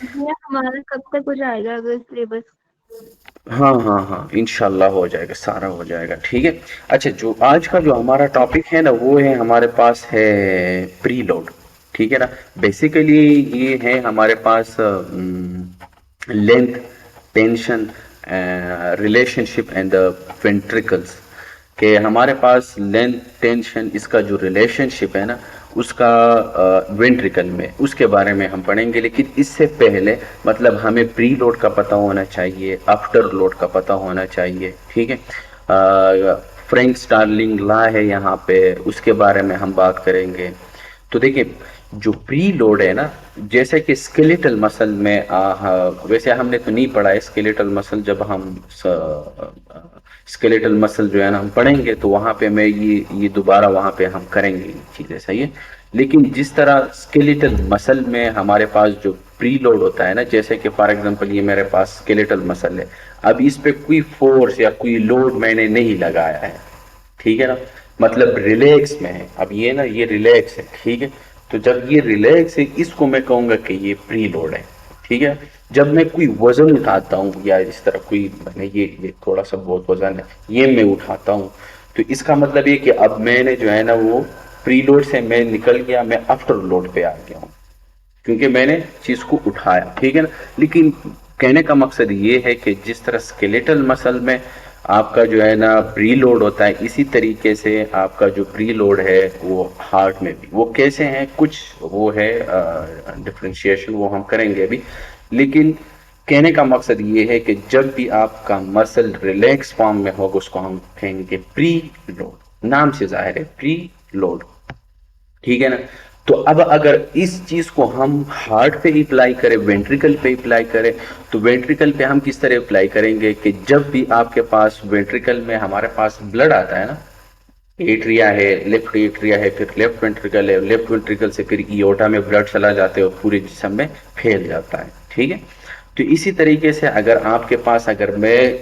भैया हमारा कब तक हो जाएगा अगर सिलेबस? हाँ हाँ हाँ, इंशाल्लाह हो जाएगा, सारा हो जाएगा, ठीक है। अच्छा, जो आज का जो हमारा टॉपिक है ना, वो है हमारे पास है प्री लोड, ठीक है ना। बेसिकली ये है हमारे पास length, tension, relationship and the ventricles, कि हमारे पास लेंथ टेंशन इसका जो रिलेशनशिप है ना, उसका वेंट्रिकल में, उसके बारे में हम पढ़ेंगे। लेकिन इससे पहले मतलब हमें प्री लोड का पता होना चाहिए, आफ्टर लोड का पता होना चाहिए, ठीक है। फ्रैंक स्टार्लिंग लॉ है यहाँ पे, उसके बारे में हम बात करेंगे। तो देखिए, जो प्री लोड है ना, जैसे कि स्केलेटल मसल में वैसे हमने तो नहीं पढ़ा है स्केलेटल मसल, जब हम स्केलेटल मसल जो है ना हम पढ़ेंगे तो वहां पे मैं ये दोबारा वहां पे हम करेंगे ये चीजें, सही है। लेकिन जिस तरह स्केलेटल मसल में हमारे पास जो प्री लोड होता है ना, जैसे कि फॉर एग्जांपल ये मेरे पास स्केलेटल मसल है, अब इस पे कोई फोर्स या कोई लोड मैंने नहीं लगाया है, ठीक है ना, मतलब रिलैक्स में है। अब ये ना, ये रिलैक्स है, ठीक है। तो जब ये रिलैक्स है, इसको मैं कहूंगा कि ये प्री लोड है, ठीक है। जब मैं कोई वजन उठाता हूँ या इस तरह कोई, मैंने ये थोड़ा सा बहुत वजन है, ये मैं उठाता हूँ, तो इसका मतलब ये कि अब मैंने जो है ना वो प्री लोड से मैं निकल गया, मैं आफ्टर लोड पे आ गया हूँ, क्योंकि मैंने चीज को उठाया, ठीक है ना। लेकिन कहने का मकसद ये है कि जिस तरह स्केलेटल मसल में आपका जो है ना प्री लोड होता है, इसी तरीके से आपका जो प्री लोड है वो हार्ट में भी, वो कैसे हैं कुछ वो है डिफ्रेंशिएशन, वो हम करेंगे अभी। लेकिन कहने का मकसद ये है कि जब भी आपका मसल रिलैक्स फॉर्म में होगा, उसको हम कहेंगे प्री लोड, नाम से जाहिर है प्री लोड, ठीक है ना। तो अब अगर इस चीज को हम हार्ट पे अप्लाई करें, वेंट्रिकल पे अप्लाई करें, तो वेंट्रिकल पे हम किस तरह अप्लाई करेंगे कि जब भी आपके पास वेंट्रिकल में हमारे पास ब्लड आता है ना, एट्रिया है, लेफ्ट एट्रिया है, फिर लेफ्ट वेंट्रिकल है, लेफ्ट वेंट्रिकल से फिर इयोटा में ब्लड चला जाते हैं और पूरे जिस्म में फैल जाता है, ठीक है। तो इसी तरीके से अगर आपके पास, अगर मैं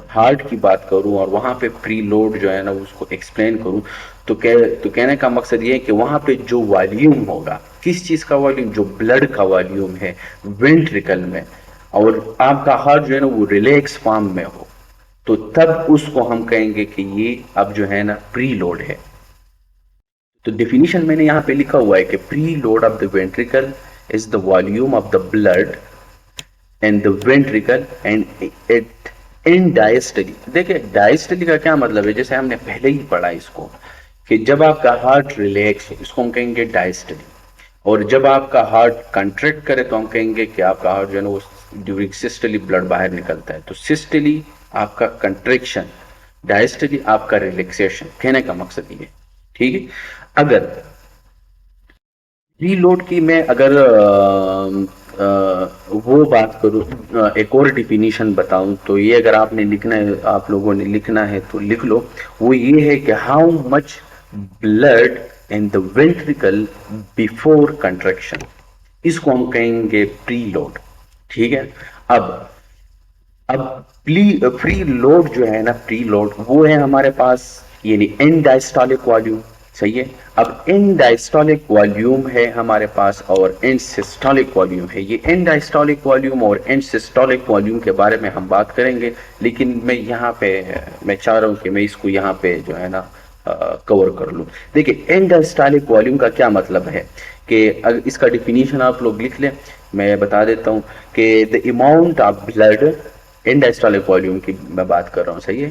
हार्ट की बात करूं और वहां पे प्री लोड जो है ना उसको एक्सप्लेन करूं, तो कहने का मकसद ये है कि वहां पे जो वॉल्यूम होगा, किस चीज का वॉल्यूम, जो ब्लड का वॉल्यूम है वेंट्रिकल में, और आपका हार्ट जो है ना वो रिलैक्स फॉर्म में हो, तो तब उसको हम कहेंगे कि ये अब जो है ना प्री लोड है। तो डेफिनेशन मैंने यहाँ पे लिखा हुआ है कि pre load of the ventricle is the volume of the blood and the ventricle and it in diastole. देखिए डायस्टली का क्या मतलब है, जैसे हमने पहले ही पढ़ा इसको, कि जब आपका हार्ट रिलैक्स हो इसको हम कहेंगे डायस्टली, और जब आपका हार्ट कंट्रैक्ट करे तो हम कहेंगे कि आपका हार्ट जो है ना वो ड्यूरिंग सिस्टली ब्लड बाहर निकलता है। तो सिस्टली आपका कंट्रैक्शन, डायस्टली आपका रिलैक्सेशन, कहने का मकसद ये, ठीक है। अगर रीलोड की मैं अगर वो बात करूँ, एक और डिफिनीशन बताऊं, तो ये अगर आपने लिखना है, आप लोगों ने लिखना है तो लिख लो। वो ये है कि how much blood in the ventricle before contraction, इसको हम कहेंगे प्री लोड, ठीक है। अब अब फ्री लोड जो है ना, प्री लोड वो है हमारे पास यानी एन डायस्टोलिक वॉल्यूम, सही है। अब एन डायस्टोलिक वॉल्यूम है हमारे पास और एन सिस्टोलिक वॉल्यूम है। ये एन डायस्टोलिक वॉल्यूम और एन सिस्टोलिक वॉल्यूम के बारे में हम बात करेंगे, लेकिन मैं यहाँ पे, मैं चाह रहा हूँ कि मैं इसको यहाँ पे जो है ना कवर कर लूँ। देखिए एन डायस्टोलिक वॉल्यूम का क्या मतलब है, कि अगर इसका डिफिनीशन आप लोग लिख लें, मैं बता देता हूँ कि the amount of blood, in diastolic volume की मैं बात कर रहा हूँ, सही है,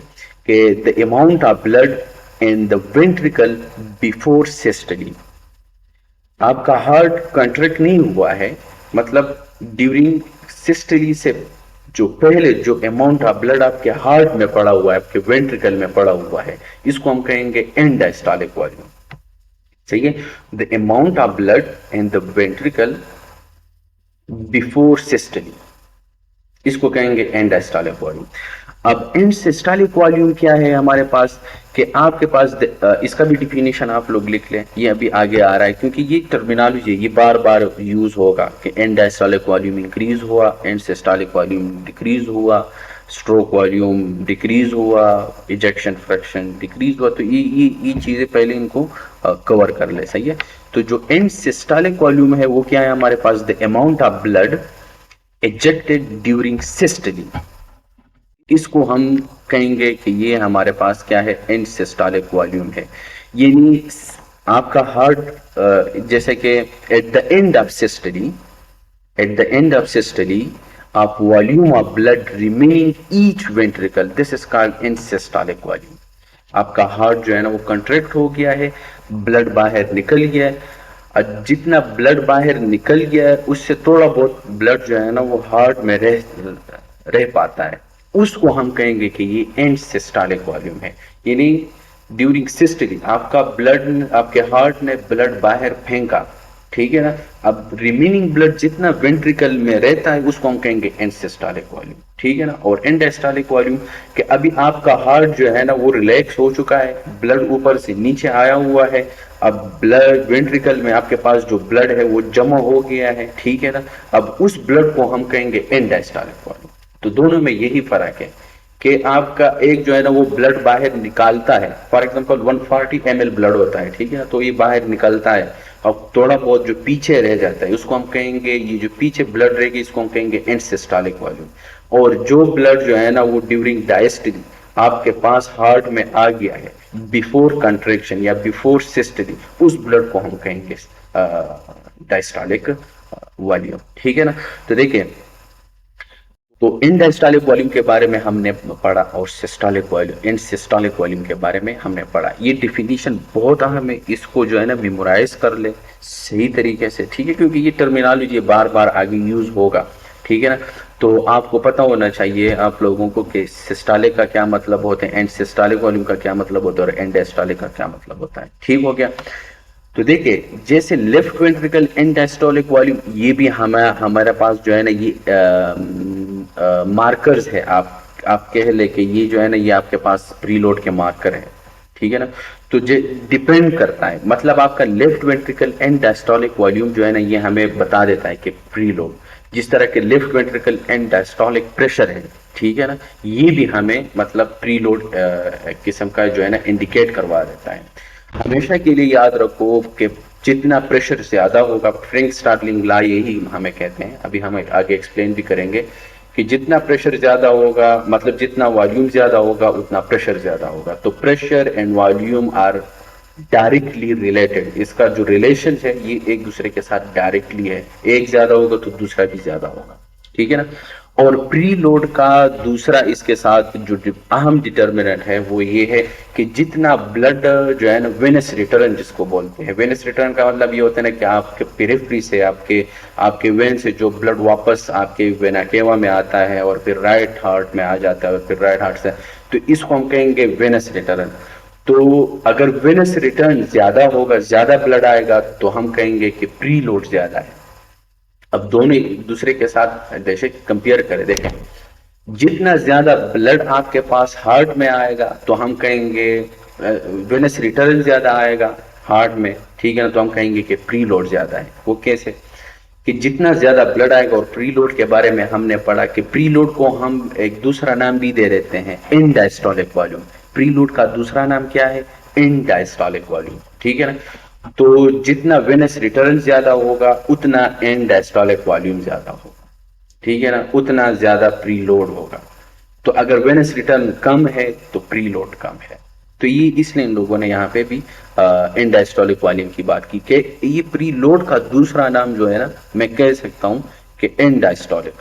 कि the amount of blood in the ventricle before systole. आपका हार्ट कंट्रैक्ट नहीं हुआ है, मतलब ड्यूरिंग सिस्टली से जो पहले जो अमाउंट ऑफ ब्लड आपके हार्ट में पड़ा हुआ है, आपके वेंट्रिकल में पड़ा हुआ है, इसको हम कहेंगे एंड डायस्टोलिक वॉल्यूम, सही है। The amount of blood in the ventricle before systole, इसको कहेंगे एंड डायस्टोलिक वॉल्यूम। अब एंड सिस्टोलिक वॉल्यूम क्या है हमारे पास, कि आपके पास इसका भी डिफिनेशन आप लोग लिख लें, ये अभी आगे आ रहा है क्योंकि ये टर्मिनोलॉजी ये बार बार यूज होगा कि एंड डायस्टोलिक वॉल्यूम इंक्रीज हुआ, एंड सिस्टोलिक वॉल्यूम डिक्रीज हुआ, स्ट्रोक वॉल्यूम डिक्रीज हुआ, इजेक्शन फ्रैक्शन डिक्रीज हुआ। तो ये चीजें पहले इनको कवर कर ले, सही है। तो जो एंड सिस्टोलिक वॉल्यूम है वो क्या है हमारे पास, the amount of blood ejected during systole, इसको हम कहेंगे कि ये हमारे पास क्या है, एंड सिस्टोलिक वॉल्यूम है। यानी आपका हार्ट जैसे कि at the end of systole, at the end of systole of volume of blood remaining each ventricle, this is called end systolic volume। आपका हार्ट जो है ना वो कंट्रैक्ट हो गया है, ब्लड बाहर निकल गया है, और जितना ब्लड बाहर निकल गया है उससे थोड़ा बहुत ब्लड जो है ना वो हार्ट में रह पाता है, उसको हम कहेंगे कि ये एंड सिस्टोलिक वॉल्यूम है। यानी ड्यूरिंग सिस्टोली आपका ब्लड, आपके हार्ट ने ब्लड बाहर फेंका, ठीक है ना, अब रिमेनिंग ब्लड जितना वेंट्रिकल में रहता है उसको हम कहेंगे एंड सिस्टोलिक वॉल्यूम, ठीक है ना। और एंड डायस्टोलिक वॉल्यूम कि अभी आपका हार्ट जो है ना वो रिलैक्स हो चुका है, ब्लड ऊपर से नीचे आया हुआ है, अब ब्लड वेंट्रिकल में आपके पास जो ब्लड है वो जमा हो गया है, ठीक है ना। अब उस ब्लड को हम कहेंगे एंड डायस्टोलिक वॉल्यूम। तो दोनों में यही फर्क है कि आपका एक जो है ना वो ब्लड बाहर निकालता है, फॉर एग्जांपल 140 ml ब्लड होता है, ठीक है ना, तो ये बाहर निकलता है, और थोड़ा बहुत जो पीछे रह जाता है उसको हम कहेंगे, ये जो पीछे ब्लड रहेगी इसको हम कहेंगे एंड सिस्टोलिक वॉल्यूम। और जो ब्लड जो है ना वो ड्यूरिंग डायस्टोली आपके पास हार्ट में आ गया है बिफोर कंट्रैक्शन या बिफोर सिस्टोली, उस ब्लड को हम कहेंगे डायस्टोलिक वॉल्यूम, ठीक है ना। तो देखिए, तो इन डायस्टोलिक वॉल्यूम के बारे में हमने पढ़ा और सिस्टोलिक वॉल्यूम, इन सिस्टोलिक वॉल्यूम के बारे में हमने पढ़ा। ये डिफिनीशन बहुत अहम है, इसको जो है ना मेमोराइज कर ले सही तरीके से, ठीक है, क्योंकि ये टर्मिनोलॉजी बार बार आगे यूज होगा, ठीक है ना। तो आपको पता होना चाहिए आप लोगों को कि सिस्टोलिक का क्या मतलब होता है, एंड सिस्टोलिक वॉल्यूम का क्या मतलब होता है, और एंड डायस्टोलिक का क्या मतलब होता है, ठीक हो गया। तो देखिए, जैसे left ventricle and diastolic volume, ये भी हमारे पास जो है ना ये मार्कर्स है, आप कह ले कि ये जो है ना ये आपके पास प्रीलोड के मार्कर है, ठीक है ना। तो जो डिपेंड करता है, मतलब आपका left ventricle and diastolic volume जो है ना ये हमें बता देता है कि प्रीलोड, जिस तरह के left ventricle and diastolic pressure है, ठीक है ना, ये भी हमें मतलब प्रीलोड किस्म का जो है ना इंडिकेट करवा देता है। हमेशा के लिए याद रखो कि जितना प्रेशर ज्यादा होगा, फ्रैंक स्टार्लिंग लॉ यही हमें कहते हैं, अभी हम आगे एक्सप्लेन भी करेंगे कि जितना प्रेशर ज्यादा होगा, मतलब जितना वॉल्यूम ज्यादा होगा उतना प्रेशर ज्यादा होगा। तो pressure and volume are directly related, इसका जो रिलेशन है ये एक दूसरे के साथ डायरेक्टली है, एक ज्यादा होगा तो दूसरा भी ज्यादा होगा, ठीक है ना। और प्री लोड का दूसरा इसके साथ जो अहम डिटर्मिनेंट है वो ये है कि जितना ब्लड जो है ना वेनस रिटर्न जिसको बोलते हैं, वेनस रिटर्न का मतलब ये होता है ना कि आपके पेरिफेरी से आपके वेन से जो ब्लड वापस आपके वेना केवा में आता है और फिर राइट हार्ट में आ जाता है और फिर राइट हार्ट से, तो इसको हम कहेंगे वेनस रिटर्न। तो अगर वेनस रिटर्न ज्यादा होगा, ज्यादा ब्लड आएगा, तो हम कहेंगे कि प्री लोड ज्यादा है। अब दोनों एक दूसरे के साथ जैसे कंपेयर करें, देखें, जितना ज्यादा ब्लड आपके पास हार्ट में आएगा तो हम कहेंगे वेनस रिटर्न ज्यादा आएगा हार्ट में, ठीक है ना, तो हम कहेंगे कि प्री लोड ज्यादा है। वो कैसे कि जितना ज्यादा ब्लड आएगा, और प्री लोड के बारे में हमने पढ़ा कि प्री लोड को हम एक दूसरा नाम भी दे देते हैं and diastolic volume. Pre load का दूसरा नाम क्या है, एंड डायस्टोलिक वॉल्यूम, ठीक है ना। तो जितना वेनस रिटर्न ज्यादा होगा उतना एंड डायस्टोलिक वॉल्यूम ज्यादा होगा, ठीक है ना, उतना ज्यादा प्री लोड होगा। तो अगर वेनस रिटर्न कम है तो प्री लोड कम है। तो ये इसलिए इन लोगों ने यहाँ पे भी एंड डायस्टोलिक वॉल्यूम की बात की कि ये प्री लोड का दूसरा नाम जो है ना मैं कह सकता हूँ कि एंड डायस्टोलिक,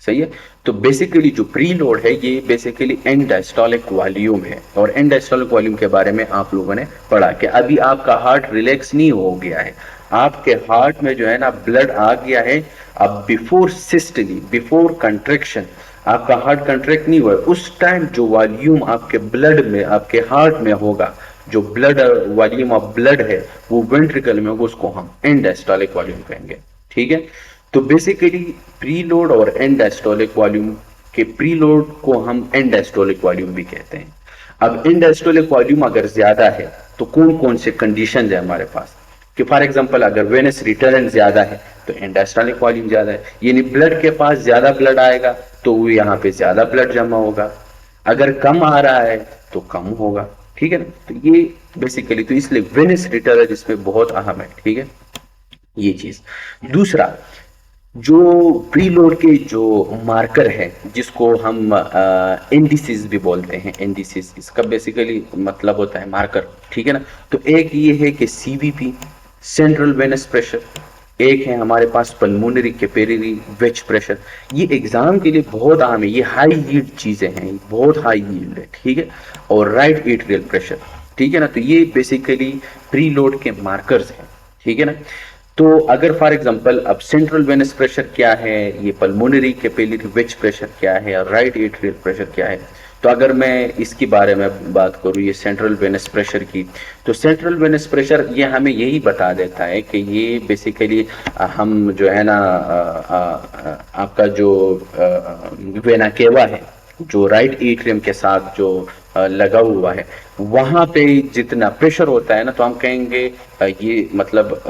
सही है। तो बेसिकली जो प्री लोड है ये बेसिकली एंड डायस्टोलिक वॉल्यूम है। और एंड डायस्टोलिक वॉल्यूम के बारे में आप लोगों ने पढ़ा कि अभी आपका हार्ट रिलैक्स नहीं हो गया है, आपके हार्ट में जो है ना ब्लड आ गया है, अब बिफोर सिस्टली, बिफोर कंट्रैक्शन आपका हार्ट कंट्रैक्ट नहीं हुआ, उस टाइम जो वॉल्यूम आपके ब्लड में, आपके हार्ट में होगा, जो ब्लड वॉल्यूम ऑफ ब्लड है वो वेंट्रिकल में होगा, उसको हम एंड डायस्टोलिक वॉल्यूम कहेंगे, ठीक है। तो बेसिकली प्री लोड और एंड डायस्टोलिक वॉल्यूम के प्री लोड को हम एंड डायस्टोलिक वॉल्यूम भी कहते हैं। अब एंड डायस्टोलिक वॉल्यूम अगर ज्यादा है तो कौन कौन से कंडीशन है हमारे पास कि फॉर एग्जांपल अगर वेनस रिटर्न ज्यादा है, तो एंडास्टॉलिक वॉल्यूम ज्यादा है, यानी ब्लड के पास ज्यादा ब्लड आएगा तो वो यहाँ पे ज्यादा ब्लड जमा होगा, अगर कम आ रहा है तो कम होगा, ठीक है ना। तो ये बेसिकली, तो इसलिए वेनस रिटर्न इसमें बहुत अहम है, ठीक है, ये चीज। दूसरा, जो प्रीलोड के जो मार्कर है जिसको हम इंडिसेस भी बोलते हैं, इंडिसेस इसका बेसिकली मतलब होता है मार्कर, ठीक है ना। तो एक ये है कि सीवीपी, सेंट्रल वेनस प्रेशर, एक है हमारे पास पल्मोनरी कैपिलरी वेज प्रेशर। ये एग्जाम के लिए बहुत अहम है, ये हाई यील्ड चीजें हैं, ये बहुत हाई यील्ड है, ठीक है। और राइट एट्रियल प्रेशर, ठीक है ना। तो ये बेसिकली प्रीलोड के मार्कर्स हैं, ठीक है ना। तो अगर फॉर एग्जांपल अब सेंट्रल वेनस प्रेशर क्या है, ये पल्मोनरी कैपिलरी वेज प्रेशर क्या है और राइट एट्रियल प्रेशर क्या है, तो अगर मैं इसके बारे में बात करूँ, ये सेंट्रल वेनस प्रेशर की, तो सेंट्रल वेनस प्रेशर ये हमें यही बता देता है कि ये बेसिकली हम जो है ना आपका जो वेना केवा है जो राइट एट्रियम के साथ जो लगा हुआ है, वहां पे जितना प्रेशर होता है ना, तो हम कहेंगे ये मतलब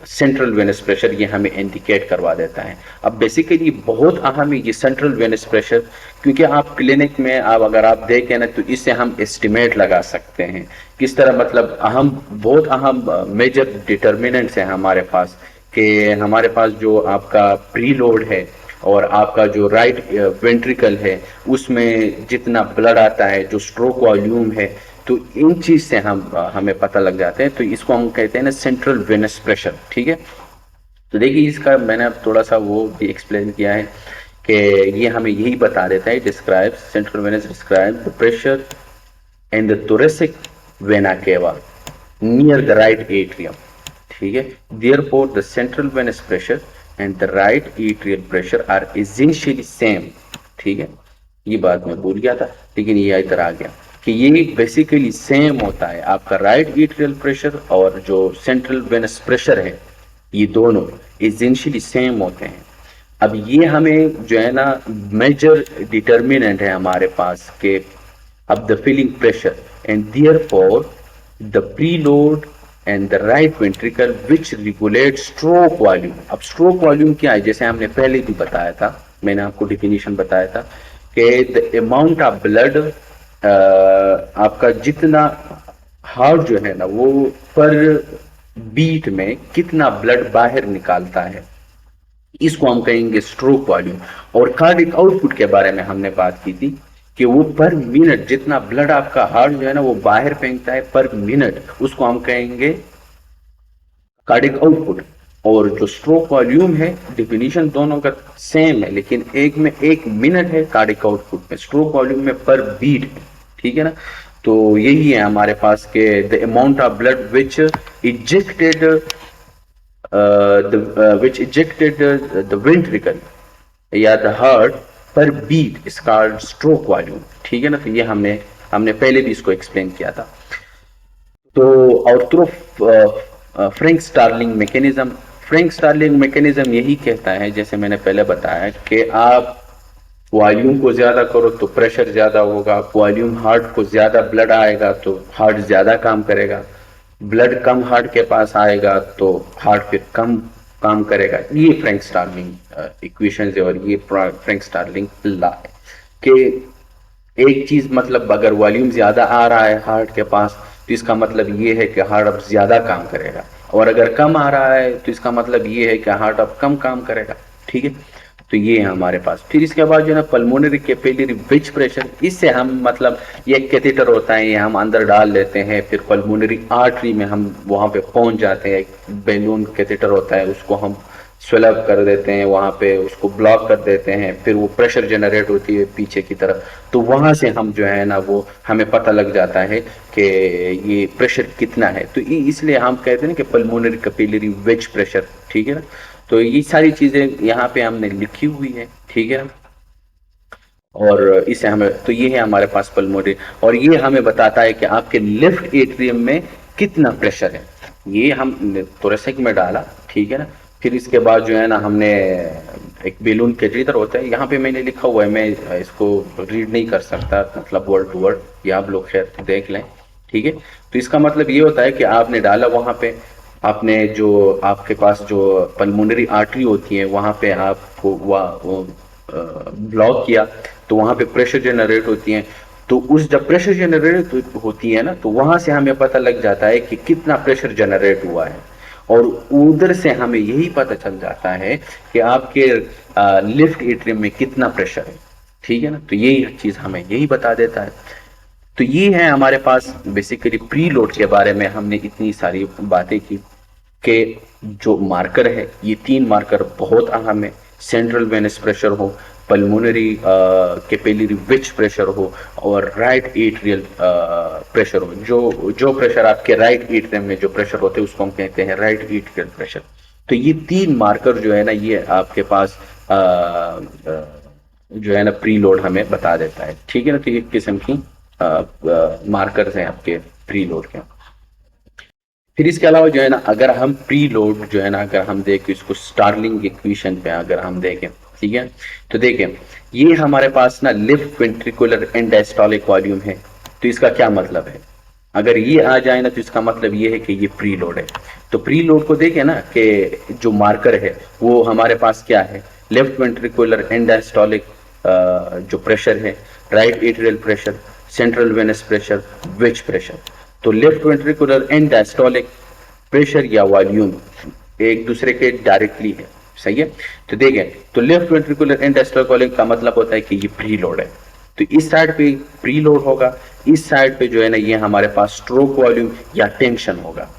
सेंट्रल वेनस प्रेशर, ये हमें इंडिकेट करवा देता है। अब बेसिकली बहुत अहम है ये सेंट्रल वेनस प्रेशर, क्योंकि आप क्लिनिक में आप अगर आप देखें ना, तो इससे हम एस्टिमेट लगा सकते हैं किस तरह, मतलब अहम, बहुत अहम मेजर डिटर्मिनेंट्स हैं हमारे पास, कि हमारे पास जो आपका प्रीलोड है और आपका जो राइट वेंट्रिकल है उसमें जितना ब्लड आता है, जो स्ट्रोक वॉल्यूम है, तो इन चीज से हमें पता लग जाते हैं। तो इसको हम कहते हैं ना सेंट्रल वेनस प्रेशर, ठीक है। तो देखिए इसका मैंने अब थोड़ा सा वो भी एक्सप्लेन किया है कि ये हमें यही बता देता है, describe central venous describe the pressure in the thoracic vena cava near the right atrium, ठीक है। Therefore the central venous pressure and the right atrial pressure are essentially same, ठीक है। ये बात मैं भूल गया था, लेकिन ये इधर आ गया कि ये बेसिकली सेम होता है, आपका राइट एट्रियल प्रेशर और जो सेंट्रल वेनस प्रेशर है, ये दोनों एसेंशियली सेम होते हैं। अब ये हमें जो है ना मेजर डिटर्मिनेंट है हमारे पास के अब the feeling pressure and therefore the preload and the right ventricle which regulate stroke volume. अब स्ट्रोक वॉल्यूम क्या है, जैसे हमने पहले भी बताया था, मैंने आपको डिफिनीशन बताया था कि द अमाउंट ऑफ ब्लड, आपका जितना हार्ट जो है ना वो पर बीट में कितना ब्लड बाहर निकालता है, इसको हम कहेंगे स्ट्रोक वॉल्यूम। और कार्डिक आउटपुट के बारे में हमने बात की थी कि वो पर मिनट जितना ब्लड आपका हार्ट जो है ना वो बाहर फेंकता है पर मिनट, उसको हम कहेंगे कार्डिक आउटपुट। और जो स्ट्रोक वॉल्यूम है, डिफिनीशन दोनों का सेम है, लेकिन एक में 1 मिनट है कार्डिक आउटपुट में, स्ट्रोक वॉल्यूम में पर बीट है, ठीक है ना। तो यही है हमारे पास के the amount of blood which ejected the ventricle या the heart per beat is called stroke volume, ठीक है ना। तो ये हमने पहले भी इसको एक्सप्लेन किया था। तो और through Frank Starling mechanism, Frank Starling mechanism यही कहता है, जैसे मैंने पहले बताया, कि आप वॉल्यूम को ज्यादा करो तो प्रेशर ज्यादा होगा, वॉल्यूम हार्ट को ज्यादा ब्लड आएगा तो हार्ट ज्यादा काम करेगा, ब्लड कम हार्ट के पास आएगा तो हार्ट फिर कम काम करेगा। ये फ्रैंक स्टार्लिंग इक्वेशन है और ये फ्रैंक स्टार्लिंग लॉ है कि एक चीज, मतलब अगर वॉल्यूम ज्यादा आ रहा है हार्ट के पास तो इसका मतलब ये है कि हार्ट अब ज्यादा काम करेगा, और अगर कम आ रहा है तो इसका मतलब ये है कि हार्ट अब कम काम करेगा, ठीक है। तो ये है हमारे पास। फिर इसके बाद जो है ना पल्मोनरी कैपिलरी वेज प्रेशर, इससे हम मतलब ये कैथेटर होता है, ये हम अंदर डाल लेते हैं, फिर पल्मोनरी आर्टरी में हम वहां पे पहुंच जाते हैं, एक बैलून कैथेटर होता है उसको हम स्वेलअप कर देते हैं, वहां पे उसको ब्लॉक कर देते हैं, फिर वो प्रेशर जनरेट होती है पीछे की तरफ, तो वहां से हम जो है ना वो हमें पता लग जाता है कि ये प्रेशर कितना है। तो इसलिए हम कहते हैं ना कि पल्मोनरी कैपिलरी वेज प्रेशर, ठीक है ना। तो ये सारी चीजें यहाँ पे हमने लिखी हुई है, ठीक है ना। और इसे हमें, तो ये है हमारे पास पल्मोनरी, और ये हमें बताता है कि आपके लेफ्ट एट्रियम में कितना प्रेशर है। ये हम थोरेसिक में डाला, ठीक है ना। फिर इसके बाद जो है ना हमने एक बेलून कैथेटर होता है, यहाँ पे मैंने लिखा हुआ है, मैं इसको रीड नहीं कर सकता मतलब वर्ड टू वर्ड, ये आप लोग शायद देख लें, ठीक है। तो इसका मतलब ये होता है कि आपने डाला वहां पे, आपने जो आपके पास जो पल्मोनरी आर्टरी होती है वहां पे आपको वो ब्लॉक किया, तो वहां पे प्रेशर जनरेट होती है। तो उस जब प्रेशर जनरेट होती है ना, तो वहां से हमें पता लग जाता है कि कितना प्रेशर जनरेट हुआ है, और उधर से हमें यही पता चल जाता है कि आपके लिफ्ट एट्रियम में कितना प्रेशर है। ठीक है ना, तो यही चीज हमें यही बता देता है। तो ये है हमारे पास बेसिकली प्री लोड के बारे में हमने इतनी सारी बातें की कि जो मार्कर है, ये 3 मार्कर बहुत अहम है। सेंट्रल वेनस प्रेशर हो, पल्मोनरी कैपिलरी विच प्रेशर हो, और राइट एट्रियल प्रेशर हो। जो प्रेशर आपके राइट एट्रियम में जो प्रेशर होते हैं उसको हम कहते हैं राइट एट्रियल प्रेशर। तो ये 3 मार्कर जो है ना, ये आपके पास जो है ना प्री लोड हमें बता देता है। ठीक है ना, तो एक किस्म की मार्कर्स हैं आपके प्री लोड के। फिर इसके अलावा जो है ना, अगर हम प्री लोड जो है ना, अगर हम देखें इसको स्टार्लिंग इक्वेशन पे अगर हम देखें, ठीक है, तो देखें ये हमारे पास ना left ventricular end diastolic volume है। तो इसका क्या मतलब है, अगर ये आ जाए ना तो इसका मतलब ये है कि ये प्री लोड है। तो प्री लोड को देखें ना कि जो मार्कर है वो हमारे पास क्या है, लेफ्ट वेंट्रिकुलर एंड डायस्टोलिक जो प्रेशर है, right atrial pressure, central venous pressure, wedge pressure. तो left ventricular end diastolic pressure या वॉल्यूम एक दूसरे के डायरेक्टली है, सही है। तो देखें, तो left ventricular end diastolic volume का मतलब होता है कि ये प्री लोड है। तो इस साइड पे प्री लोड होगा, इस साइड पे जो है ना ये हमारे पास स्ट्रोक वॉल्यूम या टेंशन होगा।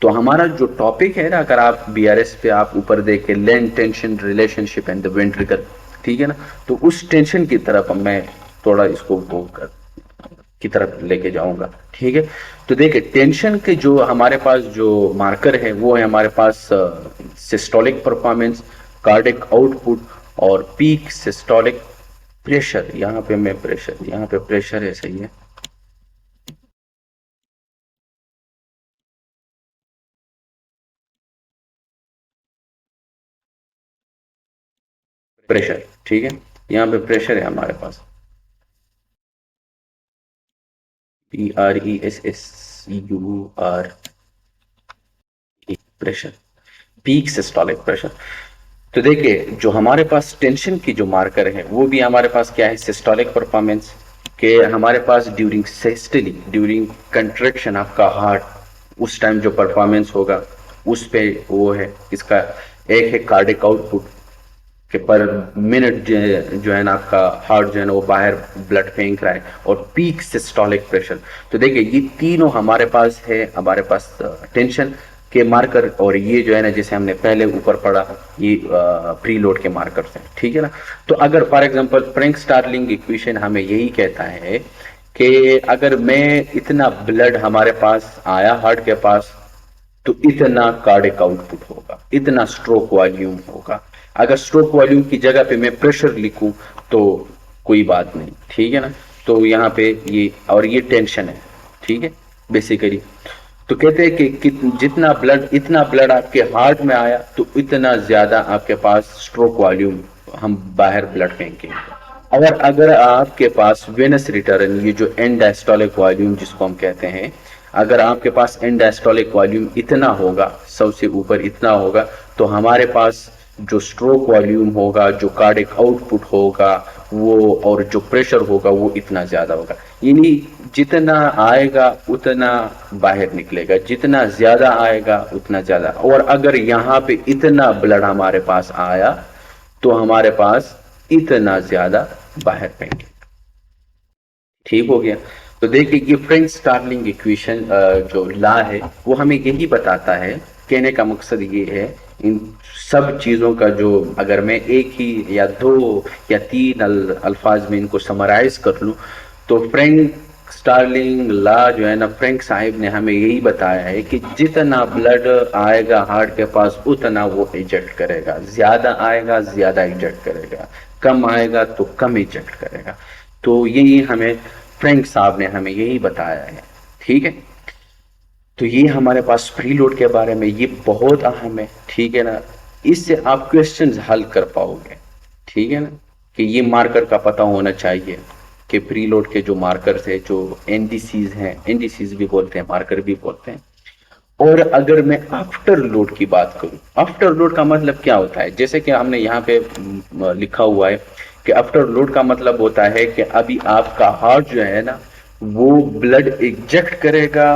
तो हमारा जो टॉपिक है ना, अगर आप बीआरएस पे आप ऊपर देखें, length tension relationship and the ventricle, ठीक है ना, तो उस टेंशन की तरफ मैं थोड़ा इसको की तरफ लेके जाऊंगा। ठीक है, तो देखिए टेंशन के जो हमारे पास जो मार्कर है वो है हमारे पास सिस्टोलिक परफॉर्मेंस, कार्डिक आउटपुट और पीक सिस्टोलिक प्रेशर। यहाँ पे मैं प्रेशर, यहाँ पे प्रेशर है, सही है। प्रेशर, ठीक है, यहाँ पे प्रेशर है हमारे पास, PRESSUR, pressure, peak systolic pressure. तो देखिए जो हमारे पास टेंशन की जो मार्कर है वो भी हमारे पास क्या है, सिस्टोलिक परफॉर्मेंस के हमारे पास ड्यूरिंग सिस्टोली, ड्यूरिंग कंट्रैक्शन आपका हार्ट उस टाइम जो परफॉर्मेंस होगा उस पे वो है इसका। एक है कार्डिक आउटपुट कि पर मिनट जो है ना आपका हार्ट जो है ना वो बाहर ब्लड फेंक रहा है, और पीक सिस्टोलिक प्रेशर। तो देखिए ये तीनों हमारे पास है, हमारे पास टेंशन के मार्कर, और ये जो है ना जैसे हमने पहले ऊपर पढ़ा ये प्री लोड के मार्कर हैं। ठीक है ना, तो अगर for example Frank Starling equation हमें यही कहता है कि अगर मैं इतना ब्लड हमारे पास आया हार्ट के पास तो इतना कार्डिक आउटपुट होगा, इतना स्ट्रोक वॉल्यूम होगा। अगर स्ट्रोक वॉल्यूम की जगह पे मैं प्रेशर लिखूं तो कोई बात नहीं, ठीक है ना। तो यहाँ पे ये और ये टेंशन है, ठीक है बेसिकली। तो कहते हैं कि जितना ब्लड, इतना ब्लड आपके हार्ट में आया तो इतना ज्यादा आपके पास स्ट्रोक वॉल्यूम हम बाहर ब्लड फेंकेंगे। अगर आपके पास वेनस रिटर्न, ये जो एंड डायस्टोलिक वॉल्यूम जिसको हम कहते हैं, अगर आपके पास एंड डायस्टोलिक वॉल्यूम इतना होगा, सबसे ऊपर इतना होगा, तो हमारे पास जो स्ट्रोक वॉल्यूम होगा, जो कार्डिक आउटपुट होगा वो, और जो प्रेशर होगा वो इतना ज्यादा होगा। यानी जितना आएगा उतना बाहर निकलेगा, जितना ज्यादा आएगा उतना ज्यादा। और अगर यहाँ पे इतना ब्लड हमारे पास आया तो हमारे पास इतना ज्यादा बाहर फेंकेगा। ठीक हो गया। तो देखिए ये फ्रैंक स्टार्लिंग इक्वेशन जो लॉ है वो हमें यही बताता है, कहने का मकसद ये है, इन सब चीजों का जो अगर मैं एक ही या दो या तीन अल्फाज में इनको समराइज कर लूं, तो फ्रैंक स्टार्लिंग लॉ जो है ना, फ्रैंक साहिब ने हमें यही बताया है कि जितना ब्लड आएगा हार्ट के पास उतना वो इजेक्ट करेगा, ज्यादा आएगा ज्यादा इजेक्ट करेगा, कम आएगा तो कम इजेक्ट करेगा। तो यही हमें फ्रैंक साहब ने हमें यही बताया है। ठीक है, तो ये हमारे पास प्री लोड के बारे में ये बहुत अहम है। ठीक है ना, इससे आप क्वेश्चंस हल कर पाओगे। ठीक है ना, कि ये मार्कर का पता होना चाहिए कि प्री लोड के जो मार्कर्स है, जो एनडीसीज हैं, एनडीसीज भी बोलते हैं, मार्कर भी बोलते हैं, और अगर मैं आफ्टर लोड की बात करूं, आफ्टर लोड का मतलब क्या होता है, जैसे कि हमने यहाँ पे लिखा हुआ है कि आफ्टर लोड का मतलब होता है कि अभी आपका हार्ट जो है ना वो ब्लड इंजेक्ट करेगा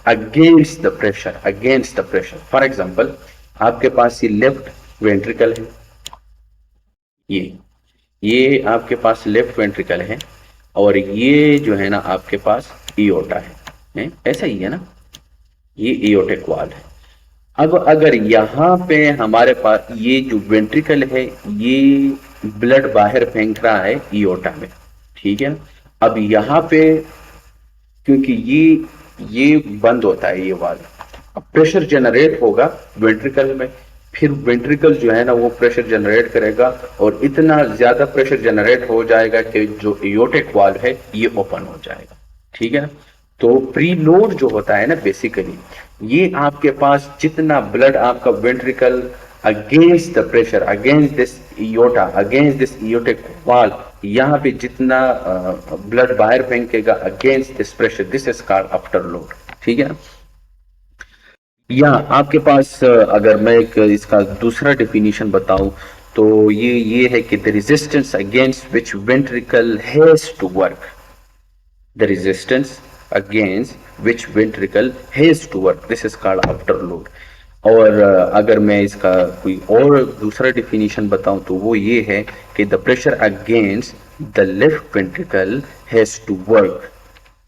against the pressure, against the pressure. For example आपके पास ये लेफ्ट वेंट्रिकल है, ये आपके पास लेफ्ट वेंट्रिकल है, और ये जो है ना आपके पास इयोटा है, ऐसा ही है ना, ये इयोटिक वाल है। अब अगर यहाँ पे हमारे पास ये जो वेंट्रिकल है ये ब्लड बाहर फेंक रहा है इयोटा में, ठीक है। अब यहाँ पे क्योंकि ये बंद होता है ये वाल, अब प्रेशर जनरेट होगा वेंट्रिकल में, फिर वेंट्रिकल जो है ना वो प्रेशर जनरेट करेगा और इतना ज्यादा प्रेशर जनरेट हो जाएगा कि जो इयोटिक वाल्व है ये ओपन हो जाएगा, ठीक है ना। तो प्रीलोड जो होता है ना बेसिकली ये आपके पास जितना ब्लड आपका ventricle against the pressure, against this aorta, against this aortic wall, यहाँ पे जितना ब्लड बाहर फेंकेगा against this pressure, this is called afterload, ठीक है। या आपके पास अगर मैं एक इसका दूसरा डेफिनेशन बताऊं तो ये है कि the resistance against which ventricle has to work, the resistance against which ventricle has to work, this is called after load। और अगर मैं इसका कोई और दूसरा डिफिनीशन बताऊं तो वो ये है कि the pressure against the left ventricle has to work,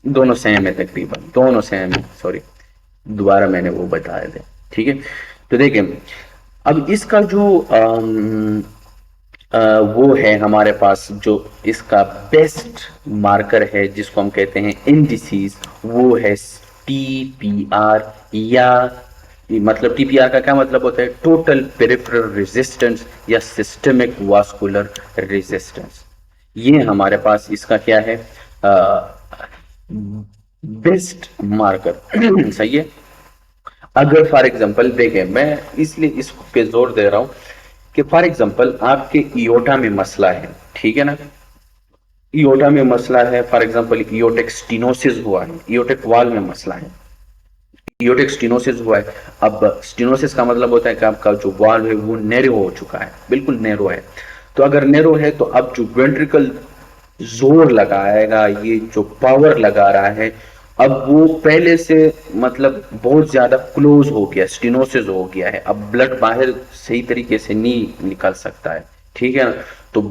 दोनों सेम है तकरीबन, दोनों सेम है, सॉरी दोबारा मैंने वो बताया था, ठीक है। तो देखिए अब इसका जो वो है हमारे पास जो इसका बेस्ट मार्कर है जिसको हम कहते हैं इंडिसीज, वो है टीपीआर, या मतलब टीपीआर का क्या मतलब होता है, टोटल पेरिफेरल रेजिस्टेंस या सिस्टमिक वास्कुलर रेजिस्टेंस। ये हमारे पास इसका क्या है बेस्ट मार्कर सही है। अगर फॉर एग्जांपल देखें, मैं इसलिए इस पे जोर दे रहा हूं कि फॉर एग्जांपल आपके इयोटा में मसला है, ठीक है ना, इयोटा में मसला है, फॉर एग्जांपल इयोटिक स्टेनोसिस हुआ है, इयोटिक वाल में मसला है, इयोटिक स्टेनोसिस हुआ है। अब स्टेनोसिस का मतलब होता है कि आपका जो वाल्व है वो नैरो हो चुका है, बिल्कुल नैरो है। तो अगर नैरो है तो अब जो वेंट्रिकल जोर लगाएगा, ये जो पावर लगा रहा है, अब वो पहले से मतलब बहुत ज्यादा क्लोज हो गया, स्टेनोसिस हो गया है, अब ब्लड बाहर सही तरीके से नहीं निकल सकता है, ठीक है ना। तो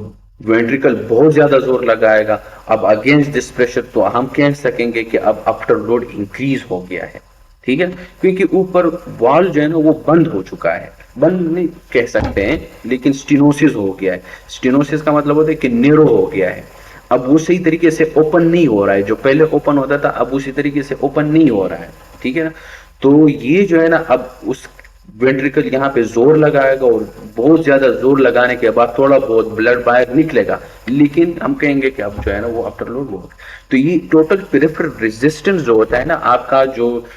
वेंट्रिकल बहुत ज्यादा जोर लगाएगा, अब अगेंस्ट दिस प्रेशर तो हम कह सकेंगे कि अब आफ्टर लोड इंक्रीज हो गया है, ठीक है, क्योंकि ऊपर वाल जो है ना वो बंद हो चुका है, बंद नहीं कह सकते हैं लेकिन स्टेनोसिस हो गया है। स्टेनोसिस का मतलब होता है कि नैरो हो गया है, अब वो सही तरीके से ओपन नहीं हो रहा है, जो पहले ओपन होता था अब उसी तरीके से ओपन नहीं हो रहा है, ठीक है ना। तो ये जो है ना अब उस वेंट्रिकल यहाँ पे जोर लगाएगा और बहुत ज्यादा जोर लगाने के बाद थोड़ा बहुत ब्लड बाहर निकलेगा, लेकिन हम कहेंगे कि अब जो है ना वो आफ्टर लोड हो। तो ये टोटल पेरिफेरल रेजिस्टेंस जो होता है ना आपका, जो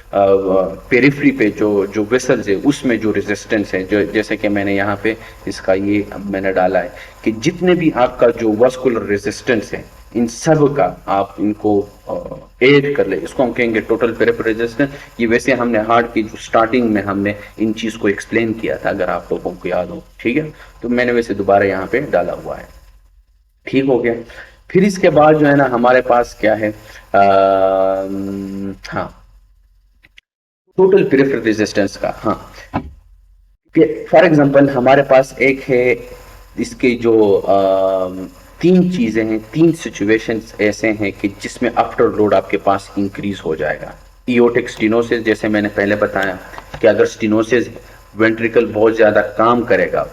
पेरिफेरी पे जो वेसल्स है उसमें जो रेजिस्टेंस है, जो जैसे कि मैंने यहाँ पे इसका ये मैंने डाला है कि जितने भी आपका जो वास्कुलर रेजिस्टेंस है इन सब का आप इनको ऐड कर ले, इसको हम कहेंगे टोटल पेरिफेरल रेजिस्टेंस। ये वैसे हमने हार्ट की जो स्टार्टिंग में हमने इन चीज को एक्सप्लेन किया था, अगर आप लोगों को याद हो, ठीक है। तो मैंने वैसे दोबारा यहाँ पे डाला हुआ है, ठीक हो गया। फिर इसके बाद जो है ना हमारे पास क्या है, हाँ टोटल पेरिफेरल रेजिस्टेंस का, हाँ फॉर एग्जांपल हमारे पास एक है, इसके जो तीन चीजें हैं, तीन सिचुएशंस ऐसे हैं कि जिसमें आफ्टर लोड आपके पास इंक्रीज हो जाएगा। इयोटिक स्टेनोसिस, जैसे मैंने पहले बताया कि अगर स्टेनोसिस वेंट्रिकल बहुत ज्यादा काम करेगा,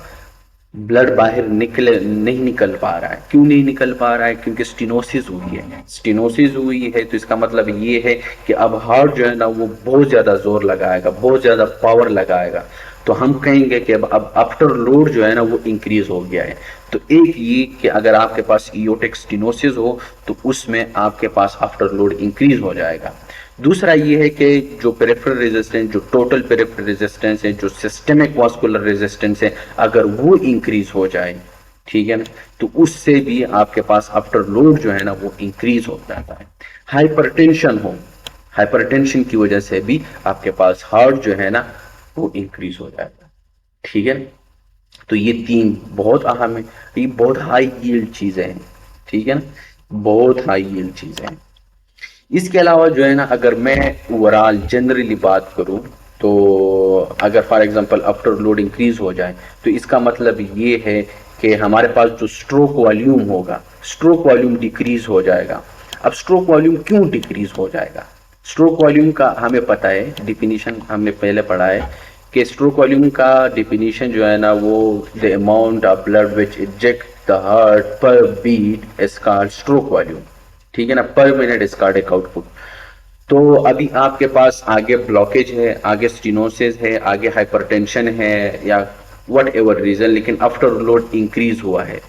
ब्लड बाहर नहीं निकल पा रहा है, क्यों नहीं निकल पा रहा है, क्योंकि स्टेनोसिस हुई है। स्टेनोसिस हुई है तो इसका मतलब ये है कि अब हार्ट जो है ना वो बहुत ज्यादा जोर लगाएगा, बहुत ज्यादा पावर लगाएगा, तो हम कहेंगे कि अब आफ्टर लोड जो है ना वो इंक्रीज हो गया है। तो एक ये कि अगर आपके पास इयोटिक स्टेनोसिस हो तो उसमें आपके पास आफ्टर लोड इंक्रीज हो जाएगा। दूसरा ये है कि जो पेरिफेरल रेजिस्टेंस, जो टोटल पेरिफेरल रेजिस्टेंस है, जो सिस्टमिक वास्कुलर रेजिस्टेंस है, अगर वो इंक्रीज हो जाए, ठीक है ना, तो उससे भी आपके पास आफ्टर लोड जो है ना वो इंक्रीज हो जाता है। हाइपरटेंशन हो, हाइपरटेंशन की वजह से भी आपके पास हार्ट जो है ना वो इंक्रीज हो जाएगा। ठीक है, तो ये तीन बहुत अहम है, ये बहुत हाई यील्ड चीजें हैं। ठीक है ना, बहुत हाई यील्ड चीजें हैं। इसके अलावा जो है ना, अगर मैं ओवरऑल जनरली बात करूं, तो अगर for example after load increase हो जाए तो इसका मतलब ये है कि हमारे पास जो स्ट्रोक वॉल्यूम होगा, स्ट्रोक वॉल्यूम डिक्रीज हो जाएगा। अब स्ट्रोक वॉल्यूम क्यों डिक्रीज हो जाएगा? स्ट्रोक वॉल्यूम का हमें पता है, डिफिनीशन हमने पहले पढ़ा है कि स्ट्रोक वॉल्यूम का डिफिनीशन जो है ना, वो the amount of blood which eject the heart per beat is called stroke volume. ठीक है ना, पर मिनट इज कार्डियक आउटपुट। तो अभी आपके पास आगे ब्लॉकेज है, आगे स्टीनोसिस है, आगे हाइपरटेंशन है या वट एवर रीजन, लेकिन आफ्टर लोड इंक्रीज हुआ है,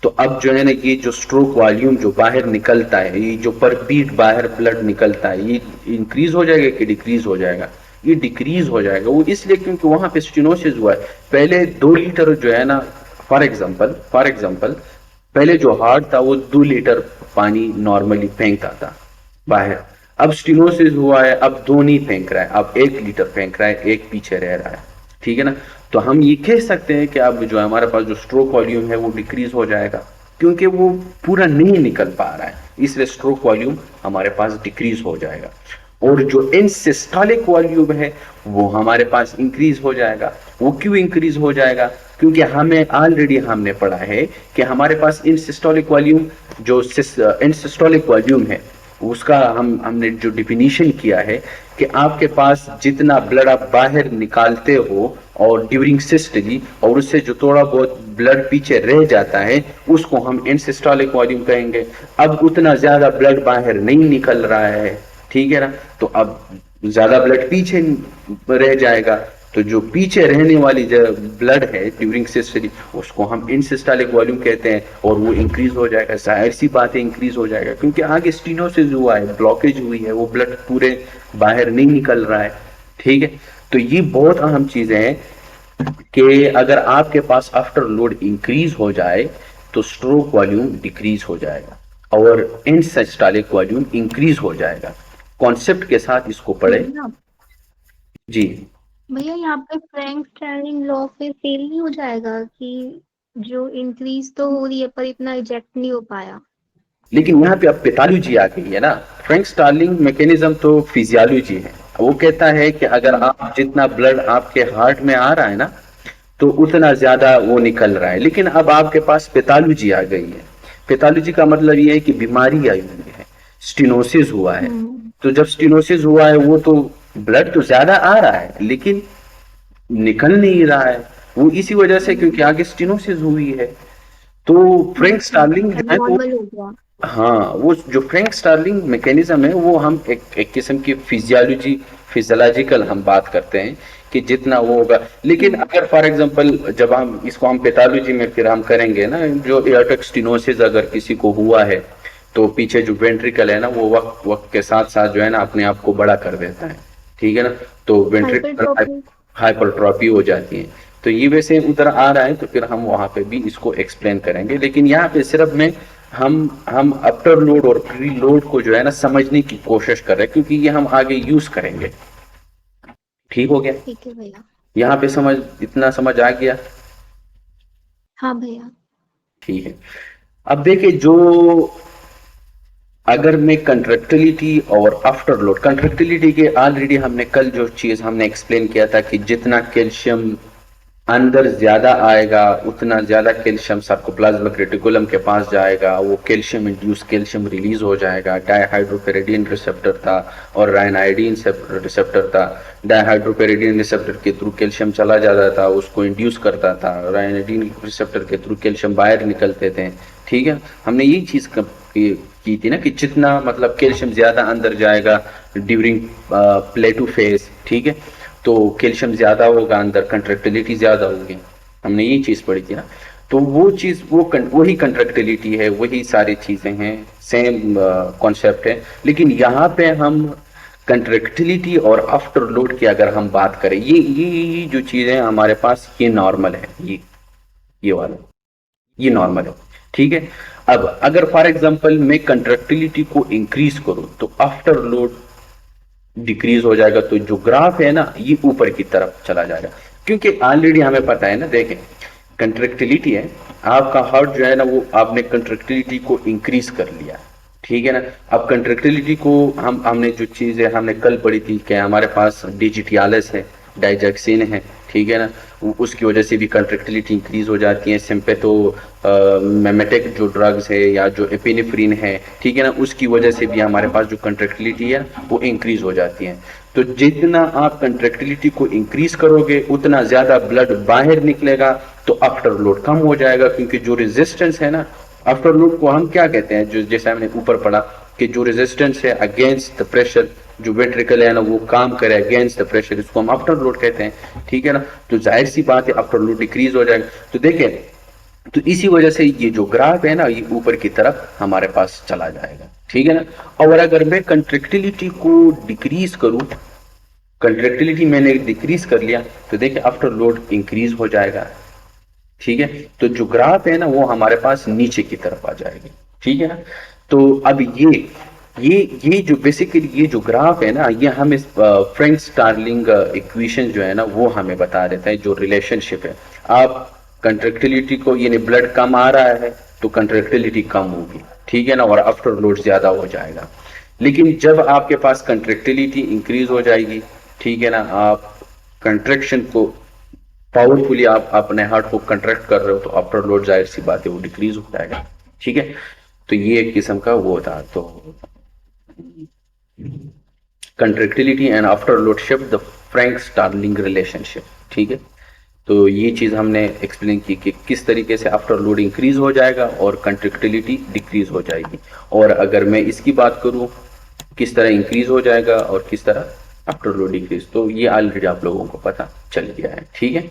तो अब जो है ना, ये जो स्ट्रोक वॉल्यूम जो बाहर निकलता है, ये जो पर बीट बाहर ब्लड निकलता है, ये इंक्रीज हो जाएगा कि डिक्रीज हो जाएगा? ये डिक्रीज हो जाएगा। वो इसलिए क्योंकि वहां पे स्टीनोसिस हुआ है। पहले 2 लीटर जो है ना, फॉर एग्जाम्पल पहले जो हार्ट था वो 2 लीटर पानी नॉर्मली फेंकता था बाहर। अब स्टीनोसिस हुआ है, अब 2 नहीं फेंक रहा है, अब 1 लीटर फेंक रहा है, एक पीछे रह रहा है। ठीक है ना, तो हम ये कह सकते हैं कि अब जो हमारे पास जो स्ट्रोक वॉल्यूम है वो डिक्रीज हो जाएगा, क्योंकि वो पूरा नहीं निकल पा रहा है, इसलिए स्ट्रोक वॉल्यूम हमारे पास डिक्रीज हो जाएगा। और जो इनसिस्टोलिक वॉल्यूम है वो हमारे पास इंक्रीज हो जाएगा। वो क्यों इंक्रीज हो जाएगा? क्योंकि हमें ऑलरेडी हमने पढ़ा है कि हमारे पास इनसिस्टोलिक वॉल्यूम, जो इनसिस्टोलिक वॉल्यूम है, उसका हमने जो डिफिनीशन किया है कि आपके पास जितना ब्लड आप बाहर निकालते हो और ड्यूरिंग सिस्टली, और उससे जो थोड़ा बहुत ब्लड पीछे रह जाता है, उसको हम इनसिस्टोलिक वॉल्यूम कहेंगे। अब उतना ज्यादा ब्लड बाहर नहीं निकल रहा है, ठीक है ना, तो अब ज्यादा ब्लड पीछे रह जाएगा, तो जो पीछे रहने वाली जो ब्लड है ड्यूरिंग सिस्टली, उसको हम इनसिस्टोलिक वॉल्यूम कहते हैं, और वो इंक्रीज हो जाएगा। जाहिर सी बात है इंक्रीज हो जाएगा, क्योंकि आगे स्टीनोसिस हुआ है, ब्लॉकेज हुई है, वो ब्लड पूरे बाहर नहीं निकल रहा है। ठीक है, तो ये बहुत अहम चीजें हैं कि अगर आपके पास आफ्टर लोड इंक्रीज हो जाए तो स्ट्रोक वॉल्यूम डिक्रीज हो जाएगा और इनसिस्टोलिक वॉल्यूम इंक्रीज हो जाएगा। कॉन्सेप्ट के साथ इसको पढ़े जी। भैया यहाँ पे फ्रैंक स्टार्लिंग लॉ पे फेल नहीं हो जाएगा कि जो इंक्रीज तो हो रही है पर इतना इजेक्ट नहीं हो पाया? लेकिन यहाँ पे अब पैथोलॉजी आ गई है ना। फ्रैंक स्टार्लिंग मैकेनिज्म तो फिजियोलॉजी है। वो कहता है कि अगर आप जितना ब्लड आपके हार्ट में आ रहा है ना, तो उतना ज्यादा वो निकल रहा है। लेकिन अब आपके पास पैथोलॉजी आ गई है। पैथोलॉजी का मतलब ये है कि बीमारी आई हुई है, स्टीनोसिस हुआ है। तो जब स्टीनोसिस हुआ है, वो तो ब्लड तो ज्यादा आ रहा है लेकिन निकल नहीं रहा है, वो इसी वजह से क्योंकि आगे स्टीनोसिस हुई है। तो फ्रैंक स्टार्लिंग जो है वो, नॉर्मल हो गया। हाँ, वो जो फ्रैंक स्टार्लिंग मैकेनिज्म है, वो हम एक किस्म की फिजियोलॉजिकल हम बात करते हैं कि जितना वो होगा। लेकिन अगर फॉर एग्जांपल जब हम इसको हम पैथोलॉजी में फिर हम करेंगे ना, जो एयरटेक स्टीनोसिस अगर किसी को हुआ है, तो पीछे जो वेंट्रिकल है ना, वो वक्त वक्त के साथ साथ जो है ना अपने आप को बड़ा कर देता है। ठीक है ना, तो वेंट्रिकल हाइपरट्रॉफी हो जाती है। तो ये वैसे उधर आ रहा है, तो फिर हम वहां पे भी इसको एक्सप्लेन करेंगे। लेकिन यहाँ पे सिर्फ मैं हम अपर लोड और प्री लोड को जो है ना समझने की कोशिश कर रहे हैं, क्योंकि ये हम आगे यूज करेंगे। ठीक हो गया? ठीक है भैया। यहाँ पे इतना समझ आ गया? हाँ भैया। ठीक है। अब देखिए, जो अगर मैं कंट्रैक्टिलिटी और आफ्टर लोड, कंट्रैक्टिलिटी के ऑलरेडी हमने कल जो चीज हमने एक्सप्लेन किया था कि जितना कैल्शियम अंदर ज्यादा आएगा, उतना ज्यादा कैल्शियम सार्कोप्लाज्मिक रेटिकुलम के पास जाएगा, वो कैल्शियम इंड्यूस कैल्शियम रिलीज हो जाएगा। डायहाइड्रोपेरिडीन रिसेप्टर था और रायनाइडिन रिसेप्टर था। डायहाइड्रोपेरिडीन रिसेप्टर के थ्रू कैल्शियम चला जाता था, उसको इंड्यूस करता था। रायनाइडिन रिसेप्टर के थ्रू कैल्शियम बाहर निकलते थे। ठीक है, हमने यही चीज की थी ना कि जितना मतलब कैल्शियम ज्यादा अंदर जाएगा ड्यूरिंग प्लेटू फेज, ठीक है, तो कैल्शियम ज्यादा होगा अंदर, कंट्रैक्टिलिटी ज्यादा होगी। हमने ये चीज पढ़ी थी ना। तो वो चीज वही कंट्रैक्टिलिटी है, वही सारी चीजें हैं, सेम कॉन्सेप्ट है। लेकिन यहाँ पे हम कंट्रैक्टिलिटी और आफ्टर लोड की अगर हम बात करें, ये जो चीजें हमारे पास, ये नॉर्मल है, ये वाला, ये नॉर्मल है। ठीक है, अब अगर फॉर एग्जांपल मैं कंट्रैक्टिलिटी को इंक्रीज करूं, तो आफ्टर लोड डिक्रीज हो जाएगा, तो जो ग्राफ है ना ये ऊपर की तरफ चला जाएगा, क्योंकि ऑलरेडी हमें पता है ना, देखें कंट्रेक्टिलिटी है, आपका हार्ट जो है ना वो आपने कंट्रेक्टिलिटी को इंक्रीज कर लिया, ठीक है ना। अब कंट्रेक्टिलिटी को हमने जो चीज़ है हमने कल पढ़ी थी कि हमारे पास डिजिटियालिस है, डाइजैक्सिन है, ठीक है ना, उसकी वजह से भी कंट्रेक्टिलिटी इंक्रीज हो जाती है। सिम्पेथो मेमेटिक जो ड्रग्स है या जो एपिनेफ्रिन है, ठीक है ना, उसकी वजह से भी हमारे पास जो कंट्रेक्टिलिटी है वो इंक्रीज हो जाती है। तो जितना आप कंट्रेक्टिलिटी को इंक्रीज करोगे उतना ज्यादा ब्लड बाहर निकलेगा, तो आफ्टर लोड कम हो जाएगा, क्योंकि जो रेजिस्टेंस है ना, आफ्टर लोड को हम क्या कहते हैं, जो जैसे हमने ऊपर पढ़ा कि जो रेजिस्टेंस है अगेंस्ट द प्रेशर, जो वेंट्रिकल है ना वो काम करे अगेंस्ट द प्रेशर, इसको हम आफ्टर लोड कहते हैं, ठीक है ना। तो जाहिर सी बात है आफ्टर लोड डिक्रीज हो जाएगा। तो देखिए, तो इसी वजह से ये जो ग्राफ है ना ये ऊपर की तरफ हमारे पास चला जाएगा, ठीक है ना। और अगर मैं कंट्रेक्टिलिटी को डिक्रीज करूं, कंट्रेक्टिलिटी मैंने डिक्रीज कर लिया, तो देखिए आफ्टर लोड इंक्रीज हो जाएगा, ठीक है। तो जो ग्राफ है ना वो हमारे पास नीचे की तरफ आ जाएगी, ठीक है ना। तो अब ये जो बेसिकली ये जो ग्राफ है ना ये हम इस फ्रैंक स्टार्लिंग इक्वेशन जो है ना वो हमें बता देता है जो रिलेशनशिप है। आप कंट्रेक्टिलिटी को यानी ब्लड कम आ रहा है तो कंट्रेक्टिलिटी कम होगी, ठीक है ना, और आफ्टर लोड ज्यादा हो जाएगा। लेकिन जब आपके पास कंट्रेक्टिलिटी इंक्रीज हो जाएगी, ठीक है ना, आप कंट्रेक्शन को पावरफुली आप अपने हार्ट को कंट्रैक्ट कर रहे हो, तो आफ्टर लोड जाहिर सी बात है वो डिक्रीज हो जाएगा, ठीक है। तो ये एक किस्म का वो था, तो contractility and afterload shift the Frank Starling relationship, ठीक है। तो ये चीज हमने एक्सप्लेन की कि किस तरीके से आफ्टर लोड इंक्रीज हो जाएगा और कंट्रेक्टिलिटी डिक्रीज हो जाएगी। और अगर मैं इसकी बात करूं किस तरह इंक्रीज हो जाएगा और किस तरह आफ्टर लोड डिक्रीज, तो ये ऑलरेडी आप लोगों को पता चल गया है, ठीक है।